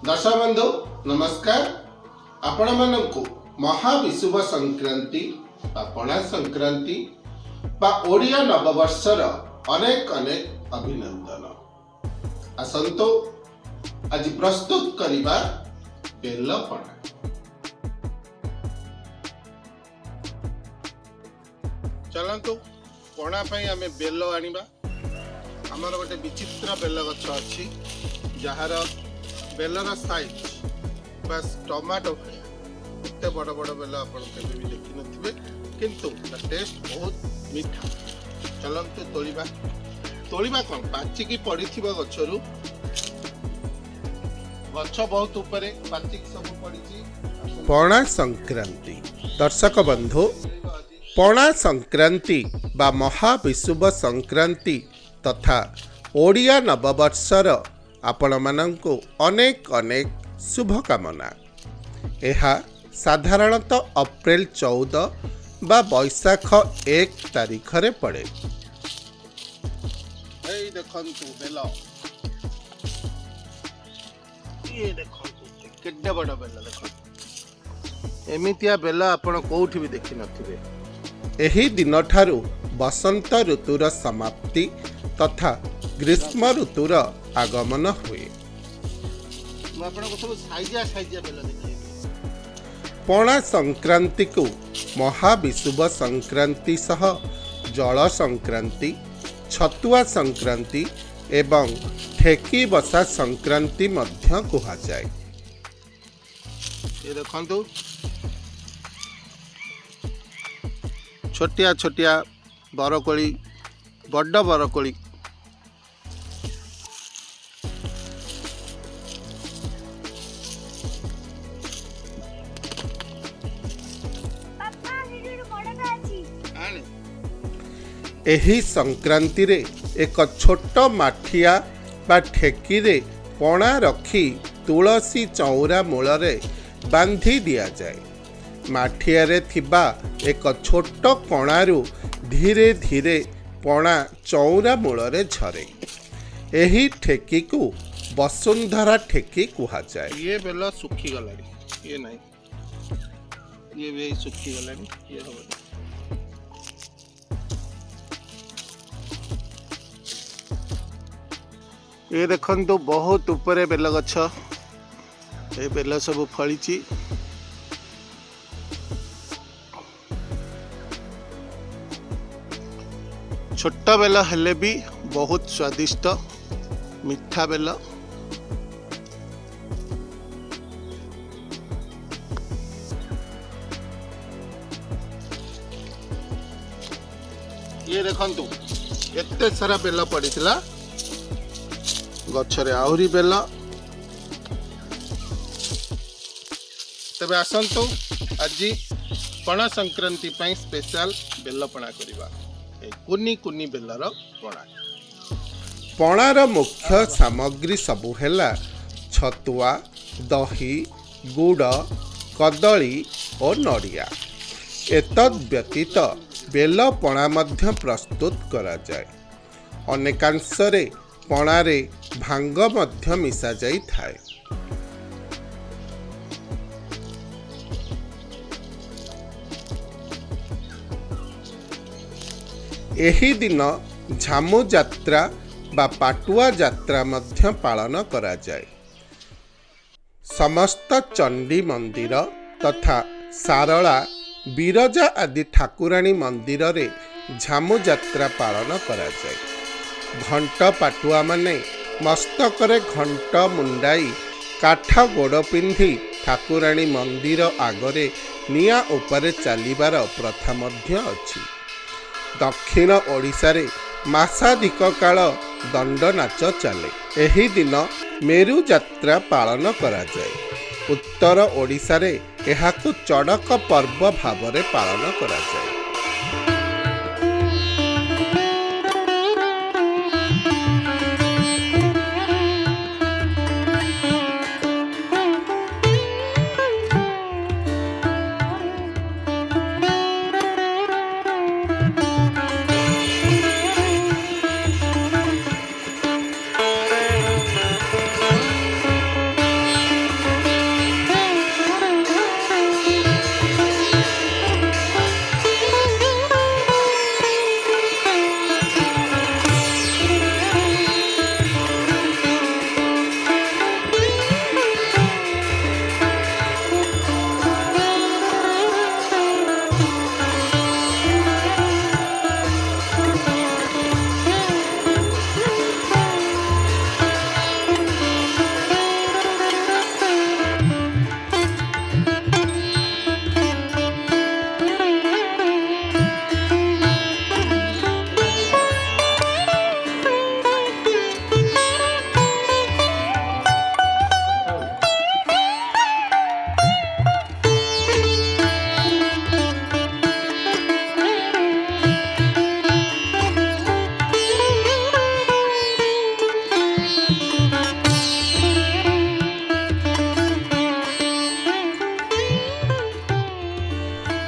दर्शक बंधु नमस्कार। आपण मानकु महाविषुव संक्रांति पणा संक्रांति ओडिया नववर्षर अनेक अनेक अभिनंदन। आसंतो आज प्रस्तुत करिबा बेल पणा। चलंतु पणा पई आमे बेल आनिबा। हमर गोटे विचित्र बेल गछ अछि जहार बेलर साइज बस टमाटो एते बड़ बड़ बेल आपण केबे भी देखि नथिबे, किंतु टेस्ट बहुत मीठा। चलंतु तोलिबा कोन पाची की पड़िथिबा गछरु। गछ बहुत ऊपरे पाची सब पड़िछि। पणा संक्रांति दर्शक बंधु, पणा संक्रांति बा महाविषुव संक्रांति तथा ओडिया नववर्षर आपण मानंकु अनेक अनेक शुभकामना। एहा साधारणतः अप्रैल 14 बा बैशाख 1 तारिख रे पड़े। एई देखंतु बेल, ये देखंतु केड्डे बड़ बेल देखंतु। एमितिया बेल आपण कोउठी भी देखि नथिबे। एही दिन ठारू बसंत ऋतुर समाप्ति तथा ग्रीष्म ऋतुर आगमन हुए। पणा संक्रांति को महाविषुव संक्रांति सह जल संक्रांति, छतुआ संक्रांति एवं ठेकी बसा संक्रांति मध्य कहा जाए। ये देखंतु छोटिया छोटिया बरकोली, बड़ बरकोली। एही संक्रांति रे एक छोट माठिया बा ठेकी रे पणा रखी तुलसी चौरा मूल रे बांधी दिया जाए। माठिया रे थिबा एक छोट कणारू धीरे धीरे पणा चौरा मूल रे झरे। एही ठेकी को वसुंधरा ठेकी कहा जाए। ये बेल सुखी गलानी, ये नहीं, ये भी सुखी गलानी, ये हो। ये देखंतु बहुत ऊपरे बेल गछ। ये बेल सब फळीची। छोट बेल हेले भी बहुत स्वादिष्ट मीठा बेल। ये देखंतु एते सारा बेल पड़ीथिला गछरे, आहुरी बेल। तबे आसंतु आज पणा संक्रांति पई स्पेशल बेल पणा करिबा। ए कुनी कुनी बेलर पणा। पणार मुख्य सामग्री सबु हेला छतुआ, दही, गुड़, कदली और नड़िया। एतद व्यतीत बेल पणा मध्य प्रस्तुत करा जाए। अनेकांशरे पणारे भांग मध्य मिसा जाई थाए। एही दिन झामु यात्रा बा पाटुआ यात्रा मध्य पालन करा जाए। समस्त चंडी मंदिर तथा सारला, बिरजा आदि ठाकुराणी मंदिर रे झामु यात्रा पालन करा जाए। घंट पाटुआ माने मस्तकरे घंट मुंडाई काठ गोड़ पिंधि ठाकुराणी मंदिर आगरे निया उपरे चलिबार प्रथा मध्य अछि। दक्षिण ओडिशा रे मासाधिक काल दंड नाच चले। एही दिन मेरु यात्रा पालन करा जाए। उत्तर ओडिशा रे एहाकु चड़क पर्व भावरे पालन करा जाए।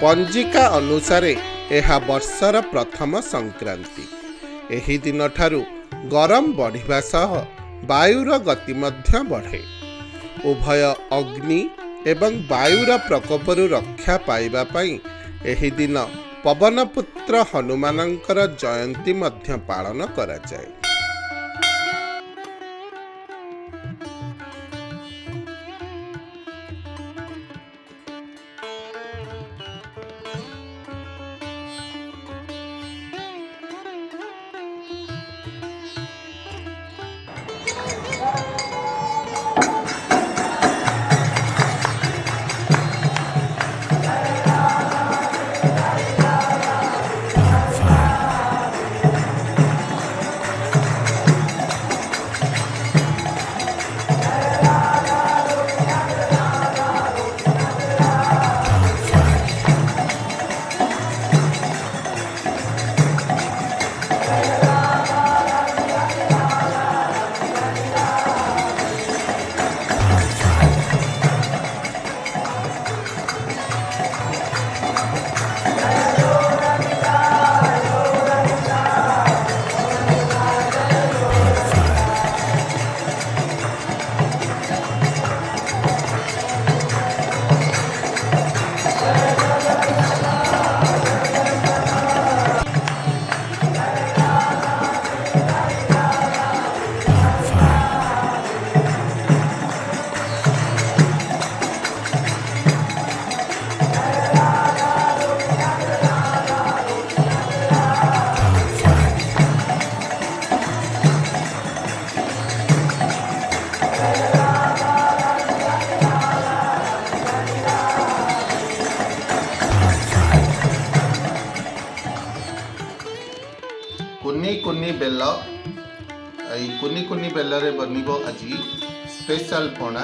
पंजिका अनुसारे यह वर्षर प्रथम संक्रांति। एही दिन ठारू गरम बढ़िबा सह वायुर गति मध्य बढ़े। उभय अग्नि एवं वायुर प्रकोपरु रक्षा पाइबा पई एही दिन पवनपुत्र हनुमानंकर जयंती मध्य पालन करा जाए। कुनी बेल कुनी बेल रे बनिबो आजी स्पेशल पणा।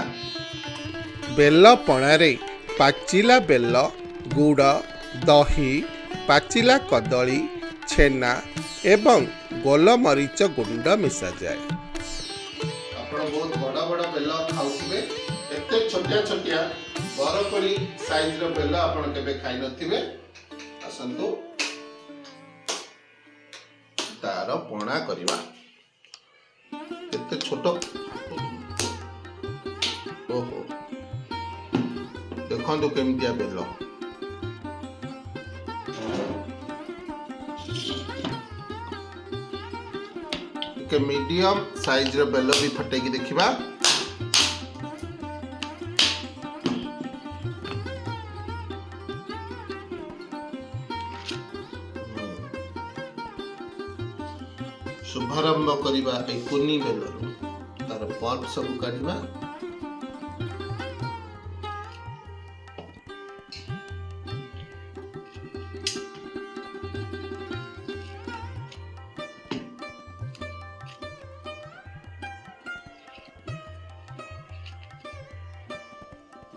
बेल पणारे पाचिला बेल, गुड़, दही, पाचिला कदली, छेना एवं गोलमरीच गुंड मिसा जाए। आपण बहुत बड़ा बड़ा बेल खाउथिबे, एते छोटिया छोटिया बरकोली साइज रो बेल आपण केबे खाइ नथिबे। असंतु तार पणा करिवा। एते छोटो ओहो देखंतु केमितिया बेल। के मीडियम साइज रो बेल भी फटेकी देखिबा। शुभारंभ करिबा ए कुनी बेलरू तार पल्प सब काढिबा।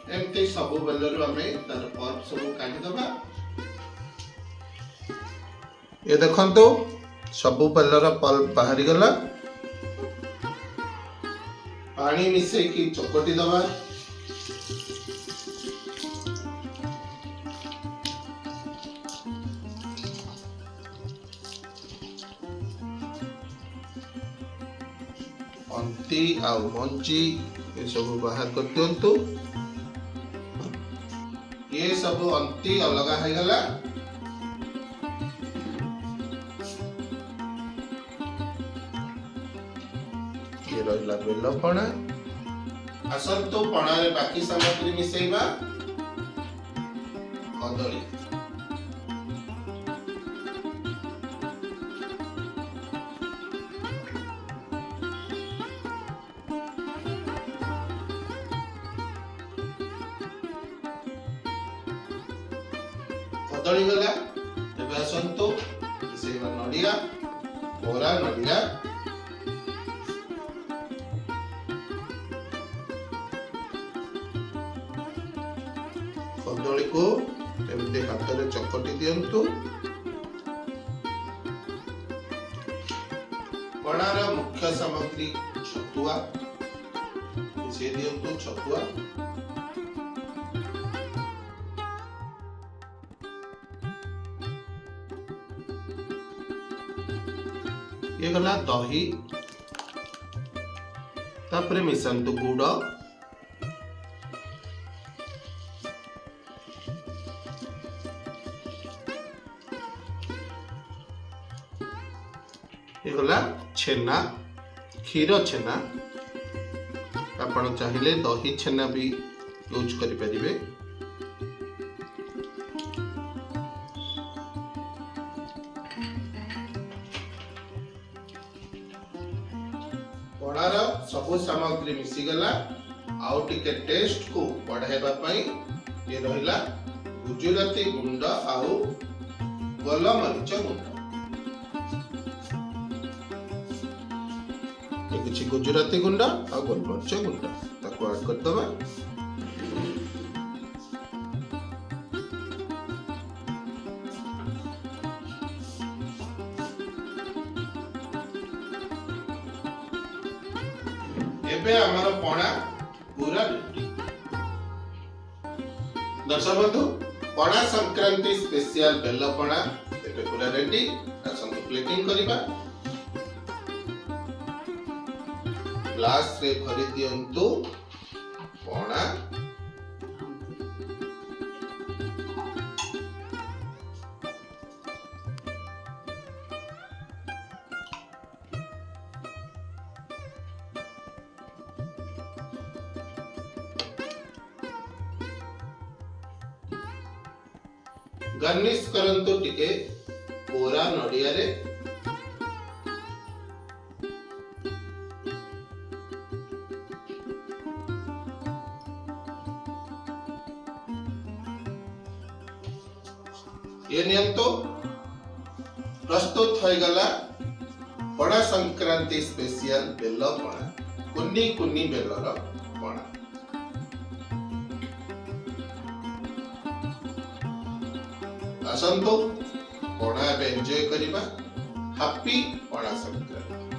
एमती सब बेलरू आमे तार पल्प सब काढि दबा। ये देखंतु सबु बेलर पल्प बाहरी गला। पानी मिसे की चकटी दबा। अंती आ मंजी ये सब बाहर कर दियंतु। ये सब अंती अलग है गला। ये रहिला बेल पणा। आसंतु पणा रे बाकी सामग्री मिसेइबा। कदली, कदली गला। एबे आसंतु मिसेइबा नडिया, कोरा नडिया। कदली को एमती हाथ में चकटी दियंतु। पणार मुख्य सामग्री छतुआ से दियंतु। छतुआ ये गला दही तापरे मिसंतु गुड़ ये गला छेना क्षीर छेना आपण चाहिए दही छेना भी यूज करि परिबे। पड़ार सबु सामग्री मिसी गला आउ टिके टेस्ट को बढ़ाइबा पई ये रहिला गुजराती गुंड आउ गोलमरीच गुंड। किछि गुजराती गुंड आ गोलमरीच गुंड ताको ऐड कर दबा। एबे हमर पणा पूरा रेडी। दर्शक बंधु पणा संक्रांति स्पेशल बेल पणा एबे पूरा रेडी। आसंतु प्लेटिंग करिबा। ग्लास रे भरी दियंतु पणा। गार्निश करंतु टिके कोरा नडिया रे। ये नियंतो प्रस्तुत हो गला पणा संक्रांति स्पेशल बेल पणा कुन्नी कुन्नी बेलर पणा। आसंतु पणा एंजॉय करिबा। हैप्पी पणा संक्रांति।